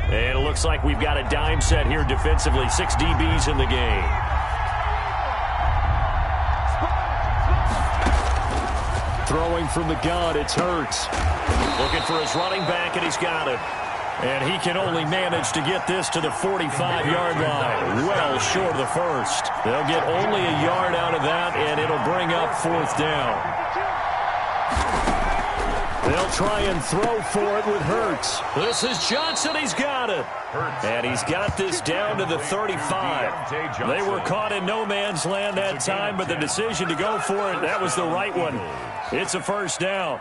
A: And it looks like we've got a dime set here defensively. 6 DBs in the game. Throwing from the gun, it's Hurts. Looking for his running back, and he's got it. And he can only manage to get this to the 45-yard line. Well short of the first. They'll get only a yard out of that, and it'll bring up 4th down. They'll try and throw for it with Hurts. This is Johnson. He's got it. And he's got this down to the 35. They were caught in no man's land that time, but the decision to go for it, that was the right one. It's a first down.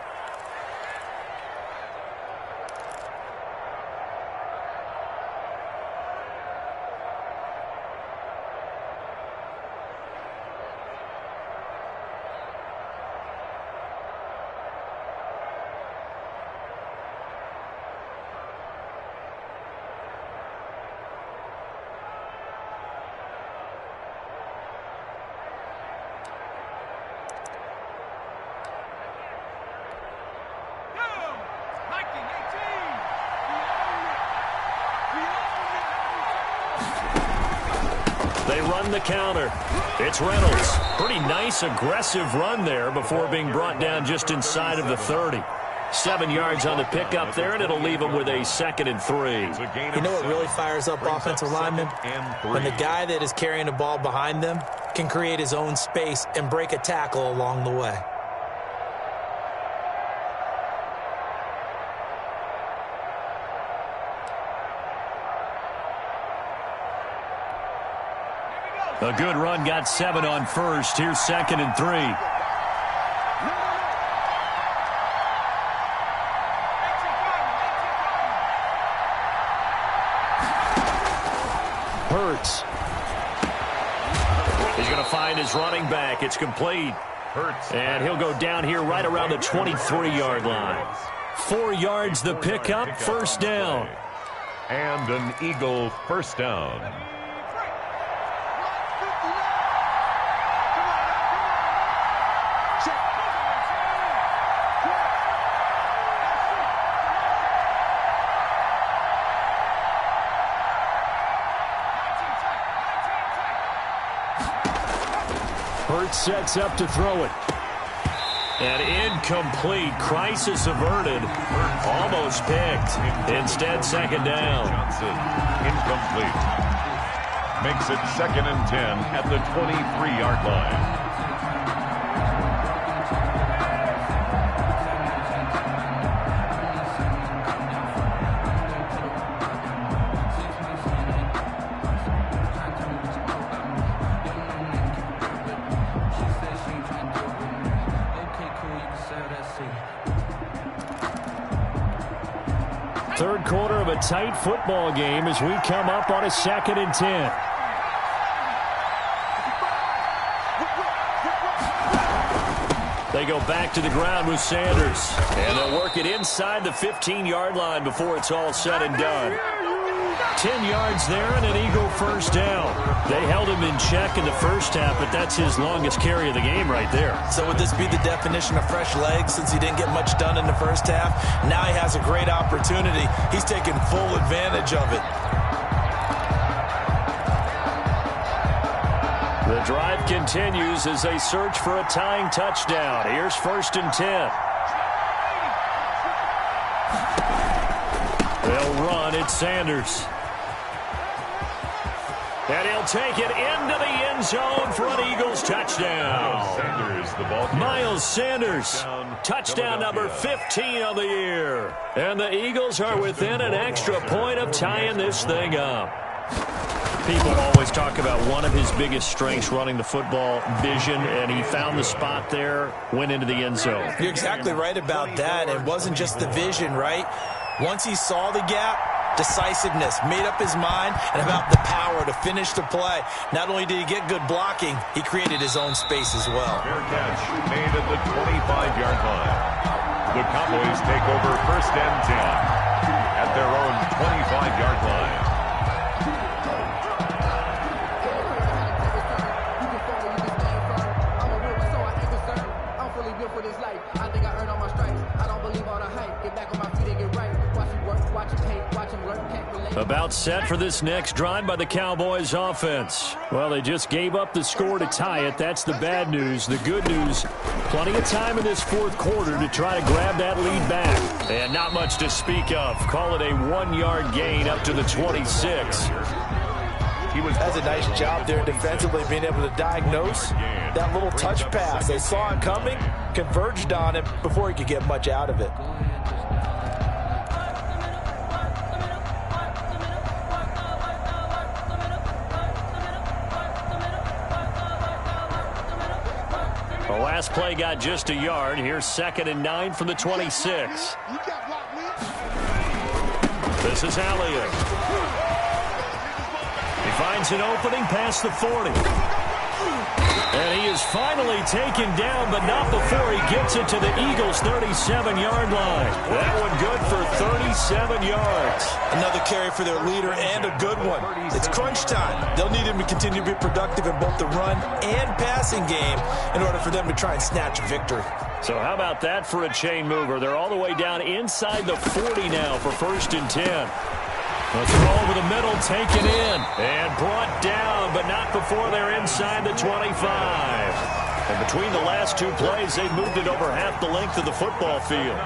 A: They run the counter. It's Reynolds. Pretty nice, aggressive run there before being brought down just inside of the 30. 7 yards on the pickup there, and it'll leave them with a 2nd and 3.
B: You know what really fires up offensive linemen? When the guy that is carrying the ball behind them can create his own space and break a tackle along the way.
A: A good run, got 7 on first. Here's 2nd and 3. Hurts. He's going to find his running back. It's complete. And he'll go down here right around the 23-yard line. 4 yards the pickup, first down.
E: And an Eagle first down.
A: Sets up to throw it. And incomplete. Crisis averted. Almost picked. Instead, second down.
E: Johnson, incomplete. Makes it 2nd and 10 at the 23-yard line.
A: Third quarter of a tight football game as we come up on a 2nd and 10. They go back to the ground with Sanders. And they'll work it inside the 15-yard line before it's all said and done. 10 yards there and an Eagle first down. They held him in check in the first half, but that's his longest carry of the game right there.
B: So would this be the definition of fresh legs since he didn't get much done in the first half? Now he has a great opportunity. He's taking full advantage of it.
A: The drive continues as they search for a tying touchdown. Here's 1st and 10. They'll run. It's Sanders. And he'll take it into the end zone for an Eagles touchdown. Miles Sanders, touchdown number 15 of the year. And the Eagles are within an extra point of tying this thing up. People always talk about one of his biggest strengths, running the football, vision, and he found the spot there, went into the end zone.
B: You're exactly right about that. It wasn't just the vision, right? Once he saw the gap, decisiveness, made up his mind, and about the power to finish the play. Not only did he get good blocking, he created his own space as well.
E: Fair catch made at the 25-yard line. The Cowboys take over 1st and 10 at their own 25-yard line.
A: About set for this next drive by the Cowboys offense. Well, they just gave up the score to tie it. That's the bad news. The good news, plenty of time in this 4th quarter to try to grab that lead back. And not much to speak of. Call it a 1-yard gain up to the 26.
B: He has a nice job there defensively, being able to diagnose that little touch pass. They saw it coming, converged on it before he could get much out of it.
A: The last play got just a yard. Here's 2nd and 9 from the 26. This is Elliott. He finds an opening past the 40. And he is finally taken down, but not before he gets it to the Eagles' 37-yard line. That one good for 37 yards.
B: Another carry for their leader and a good one. It's crunch time. They'll need him to continue to be productive in both the run and passing game in order for them to try and snatch a victory.
A: So how about that for a chain mover? They're all the way down inside the 40 now for 1st and 10. The throw over the middle, taken in, and brought down, but not before they're inside the 25. And between the last two plays, they've moved it over half the length of the football field.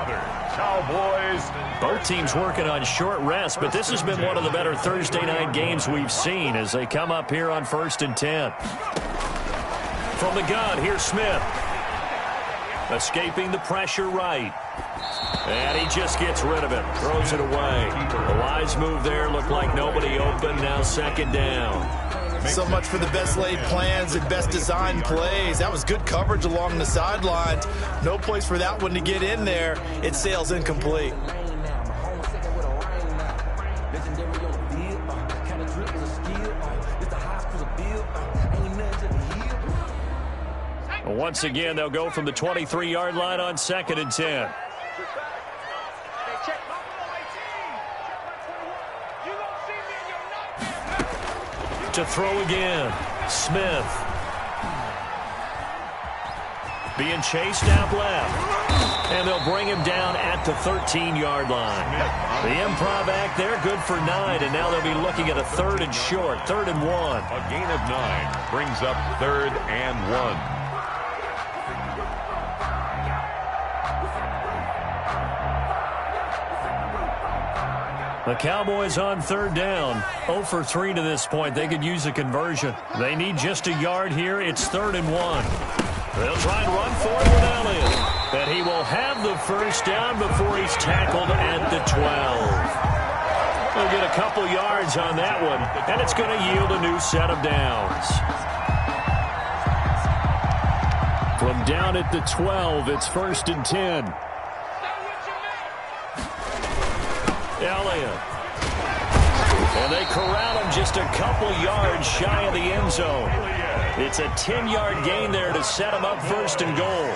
E: Cowboys.
A: Both teams working on short rest, but this has been one of the better Thursday night games we've seen as they come up here on 1st and 10. From the gun, here's Smith. Escaping the pressure right. And he just gets rid of it. Throws it away. A wise move there. Looked like nobody open. Now 2nd down.
B: So much for the best laid plans and best designed plays. That was good coverage along the sidelines. No place for that one to get in there. It sails incomplete.
A: Once again, they'll go from the 23-yard line on 2nd and 10. To throw again, Smith. Being chased out left. And they'll bring him down at the 13-yard line. The improv act there, good for 9, and now they'll be looking at a 3rd and short, 3rd and 1.
E: A gain of 9 brings up 3rd and 1.
A: The Cowboys on third down. 0 for 3 to this point. They could use a conversion. They need just a yard here. It's 3rd and 1. They'll try and run for it with Elliott. And he will have the first down before he's tackled at the 12. They'll get a couple yards on that one, and it's going to yield a new set of downs. From down at the 12, it's 1st and 10. Elliott. And they corral him just a couple yards shy of the end zone. It's a 10-yard gain there to set him up 1st and goal.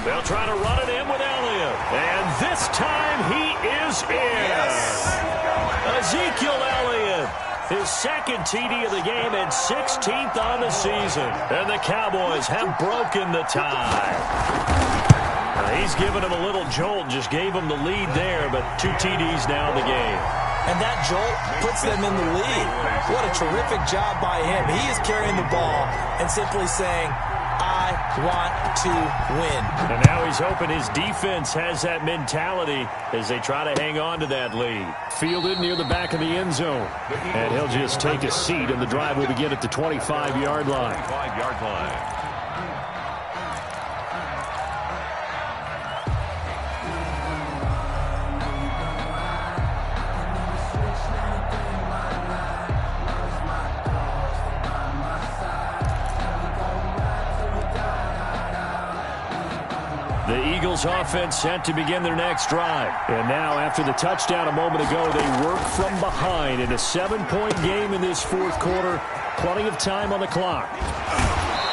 A: They'll try to run it in with Elliott. And this time he is in. Yes. Ezekiel Elliott. His 2nd TD of the game and 16th on the season. And the Cowboys have broken the tie. He's given him a little jolt, just gave him the lead there, but 2 TDs now in the game.
B: And that jolt puts them in the lead. What a terrific job by him. He is carrying the ball and simply saying, I want to win.
A: And now he's hoping his defense has that mentality as they try to hang on to that lead. Fielded near the back of the end zone. And he'll just take a seat, and the drive will begin at the 25-yard line.
E: 25-yard line.
A: The Eagles offense set to begin their next drive. And now, after the touchdown a moment ago, they work from behind in a 7-point game in this 4th quarter. Plenty of time on the clock.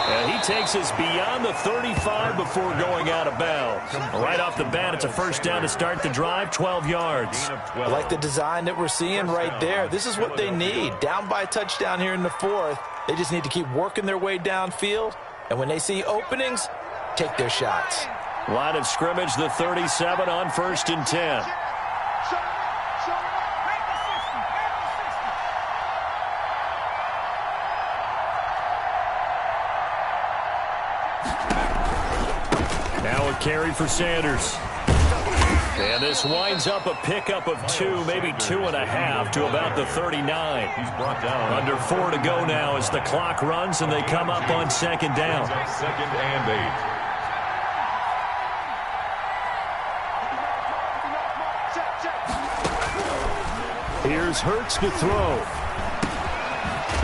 A: And he takes us beyond the 35 before going out of bounds. Right off the bat, it's a 1st down to start the drive, 12 yards.
B: I like the design that we're seeing right there. This is what they need. Down by a touchdown here in the 4th. They just need to keep working their way downfield. And when they see openings, take their shots.
A: Line of scrimmage, the 37 on 1st and 10. Now a carry for Sanders. And this winds up a pickup of 2, maybe 2.5 to about the 39.
E: He's brought down.
A: Under 4 to go now as the clock runs and they come up on 2nd down.
E: 2nd and 8.
A: Here's Hurts to throw.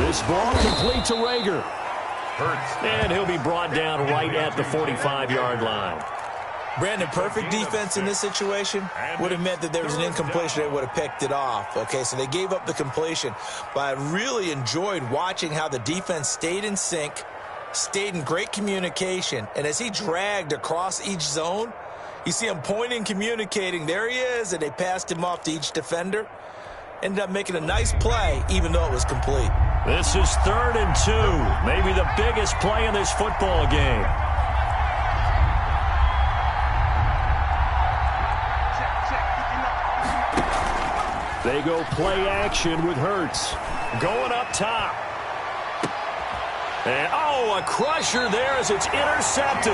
A: This ball complete to Rager.
E: Hurts.
A: And he'll be brought down right at the 45-yard line.
B: Brandon, perfect defense in this situation would have meant that there was an incompletion. They would have picked it off. Okay, so they gave up the completion. But I really enjoyed watching how the defense stayed in sync, stayed in great communication. And as he dragged across each zone, you see him pointing, communicating. There he is, and they passed him off to each defender. Ended up making a nice play, even though it was complete.
A: This is 3rd and 2. Maybe the biggest play in this football game. They go play action with Hurts. Going up top. And, a crusher there as it's intercepted.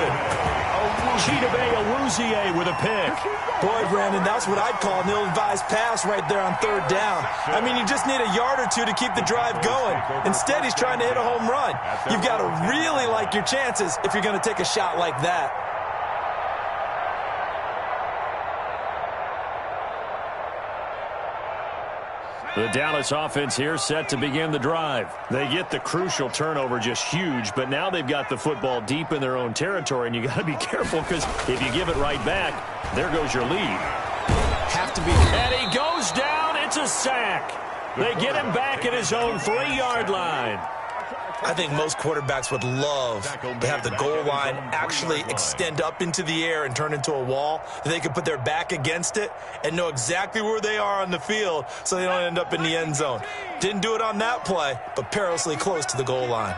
A: Chidobe Awuzie with a pick.
B: Boy, Brandon, that's what I'd call an ill-advised pass right there on 3rd down. I mean, you just need a yard or 2 to keep the drive going. Instead, he's trying to hit a home run. You've got to really like your chances if you're going to take a shot like that.
A: The Dallas offense here set to begin the drive. They get the crucial turnover, just huge, but now they've got the football deep in their own territory, and you got to be careful because if you give it right back, there goes your lead.
B: Have to be.
A: And he goes down. It's a sack. They get him back at his own 3-yard line.
B: I think most quarterbacks would love to have the goal line actually extend up into the air and turn into a wall. They could put their back against it and know exactly where they are on the field so they don't end up in the end zone. Didn't do it on that play, but perilously close to the goal line.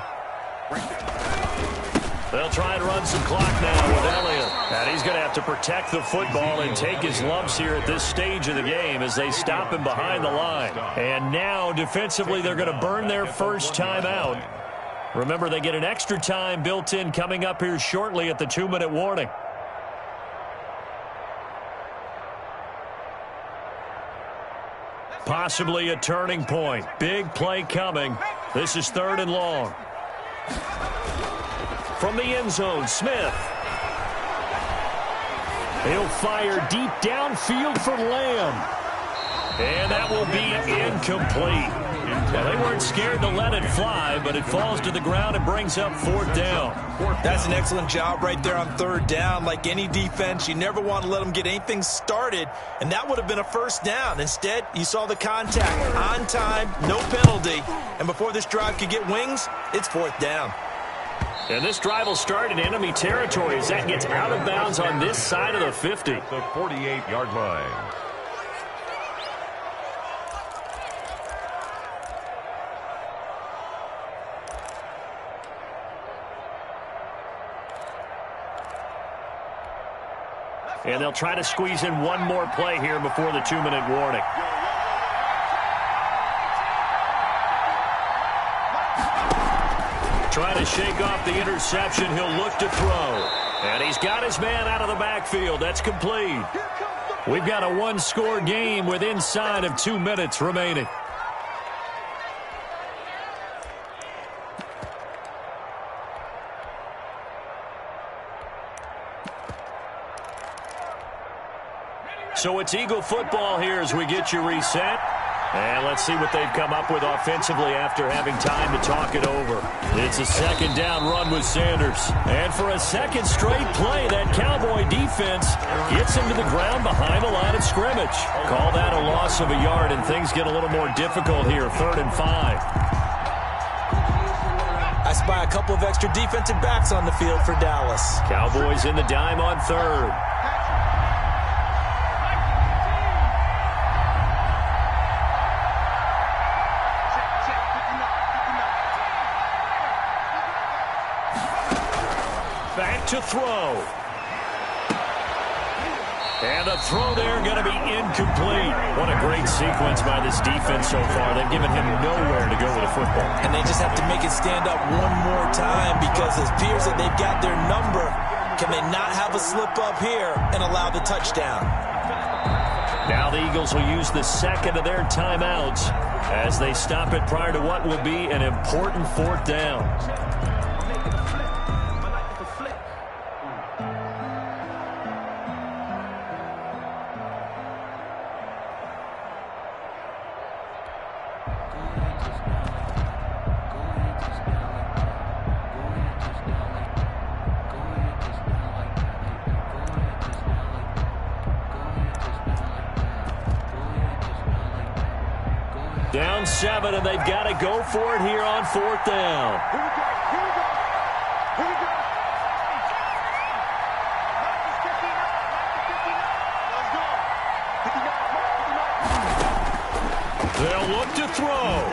A: They'll try and run some clock now with Elliott. And he's going to have to protect the football and take his lumps here at this stage of the game as they stop him behind the line. And now, defensively, they're going to burn their first time out. Remember, they get an extra time built in coming up here shortly at the 2-minute warning. Possibly a turning point. Big play coming. This is 3rd and long. From the end zone, Smith. He'll fire deep downfield for Lamb. And that will be incomplete. Well, they weren't scared to let it fly, but it falls to the ground and brings up 4th down.
B: That's an excellent job right there on 3rd down. Like any defense, you never want to let them get anything started, and that would have been a 1st down. Instead, you saw the contact on time, no penalty, and before this drive could get wings, it's 4th down.
A: And this drive will start in enemy territory as that gets out of bounds on this side of the 50.
E: The 48-yard line.
A: And they'll try to squeeze in one more play here before the 2-minute warning. Trying to shake off the interception. He'll look to throw. And he's got his man out of the backfield. That's complete. We've got a one-score game with inside of 2 minutes remaining. So it's Eagle football here as we get you reset. And let's see what they've come up with offensively after having time to talk it over. It's a 2nd down run with Sanders. And for a second straight play, that Cowboy defense gets him to the ground behind the line of scrimmage. Call that a loss of a yard, and things get a little more difficult here, 3rd and 5.
B: I spy a couple of extra defensive backs on the field for Dallas.
A: Cowboys in the dime on 3rd. Back to throw. And a throw there going to be incomplete. What a great sequence by this defense so far. They've given him nowhere to go with the football.
B: And they just have to make it stand up one more time because it appears that they've got their number. Can they not have a slip up here and allow the touchdown?
A: Now the Eagles will use the 2nd of their timeouts as they stop it prior to what will be an important 4th down. Down 7, and they've got to go for it here on 4th down. They'll look to throw.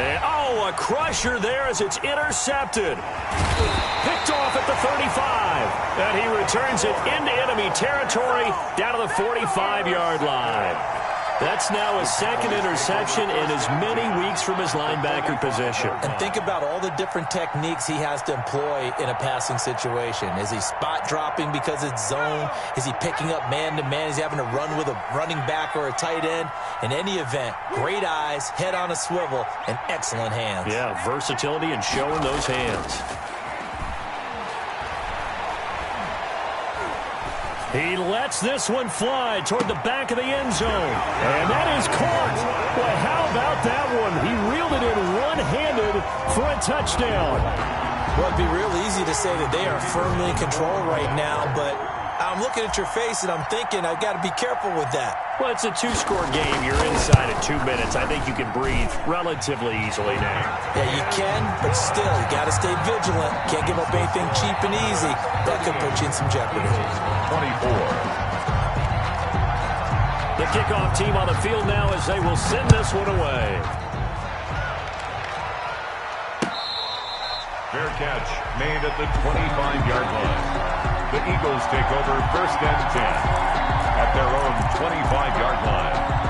A: And, a crusher there as it's intercepted. Picked off at the 35. And he returns it into enemy territory down to the 45-yard line. That's now his 2nd interception in as many weeks from his linebacker position.
B: And think about all the different techniques he has to employ in a passing situation. Is he spot dropping because it's zone? Is he picking up man-to-man? Is he having to run with a running back or a tight end? In any event, great eyes, head on a swivel, and excellent hands.
A: Yeah, versatility and showing those hands. He lets this one fly toward the back of the end zone. And that is caught. Boy, how about that one? He reeled it in one-handed for a touchdown.
B: Well, it'd be real easy to say that they are firmly in control right now, but I'm looking at your face and I'm thinking I've got to be careful with that.
A: Well, it's a 2-score game. You're inside at 2 minutes. I think you can breathe relatively easily now.
B: Yeah, you can, but still, you got to stay vigilant. Can't give up anything cheap and easy. That could put you in some jeopardy.
E: 24.
A: The kickoff team on the field now as they will send this one away.
E: Fair catch made at the 25-yard line. The Eagles take over 1st and 10 at their own 25-yard line.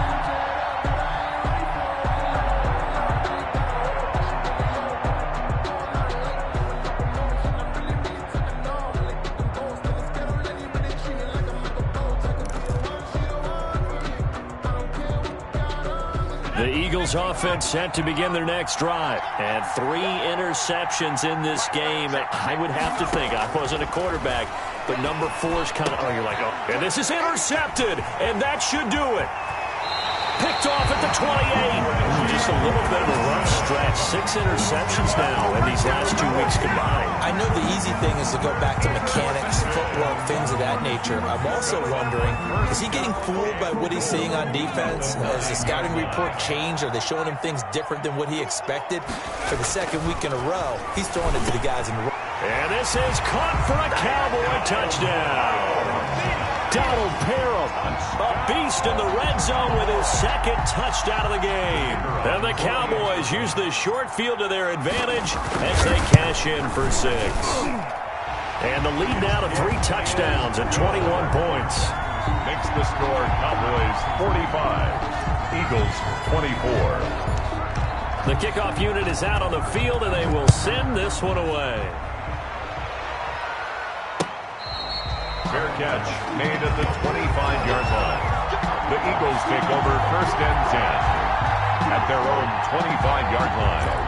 A: The Eagles offense set to begin their next drive. And 3 interceptions in this game. I would have to think, I wasn't a quarterback, but number 4 is kind of, you're like, oh, and this is intercepted, and that should do it. Picked off at the 28. Just a little bit of a rough stretch. 6 interceptions now in these last 2 weeks combined.
B: I know the easy thing is to go back to mechanics, footwork, things of that nature. I'm also wondering, is he getting fooled by what he's seeing on defense? Has the scouting report changed? Are they showing him things different than what he expected? For the 2nd week in a row, he's throwing it to the guys in the row.
A: And this is caught for a Cowboy touchdown. Donald Parham, a beast in the red zone with his 2nd touchdown of the game. And the Cowboys use the short field to their advantage as they cash in for 6. And the lead now to 3 touchdowns and 21 points.
E: Makes the score Cowboys 45, Eagles 24.
A: The kickoff unit is out on the field, and they will send this one away.
E: Fair catch made at the 25-yard line. The Eagles take over 1st and 10 at their own 25-yard line.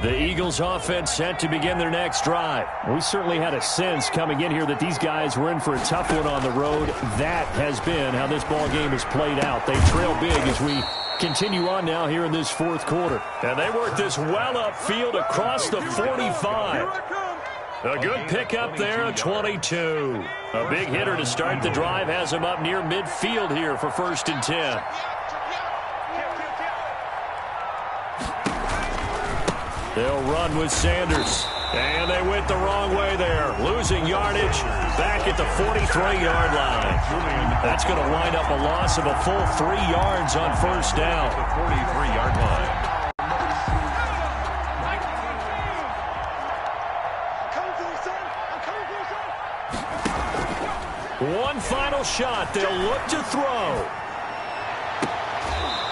A: The Eagles offense set to begin their next drive. We certainly had a sense coming in here that these guys were in for a tough one on the road. That has been how this ball game has played out. They trail big as we continue on now here in this 4th quarter. And they work this well upfield across the 45. A good pickup there, a 22. A big hitter to start the drive has him up near midfield here for 1st and 10. They'll run with Sanders. And they went the wrong way there. Losing yardage back at the 43-yard line. That's going to wind up a loss of a full 3 yards on 1st down.
E: The 43-yard line.
A: One final shot. They'll look to throw.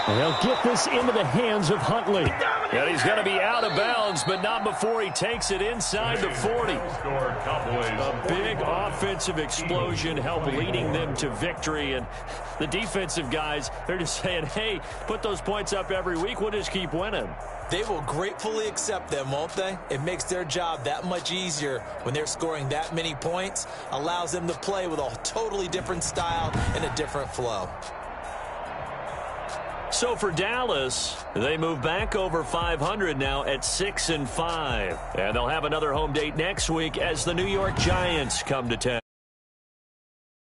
A: They'll get this into the hands of Huntley. And he's going to be out of bounds, but not before he takes it inside the 40. A big offensive explosion helped leading them to victory. And the defensive guys, they're just saying, hey, put those points up every week. We'll just keep winning.
B: They will gratefully accept them, won't they? It makes their job that much easier when they're scoring that many points. Allows them to play with a totally different style and a different flow.
A: So for Dallas, they move back over 500 now at 6-5. And they'll have another home date next week as the New York Giants come to town.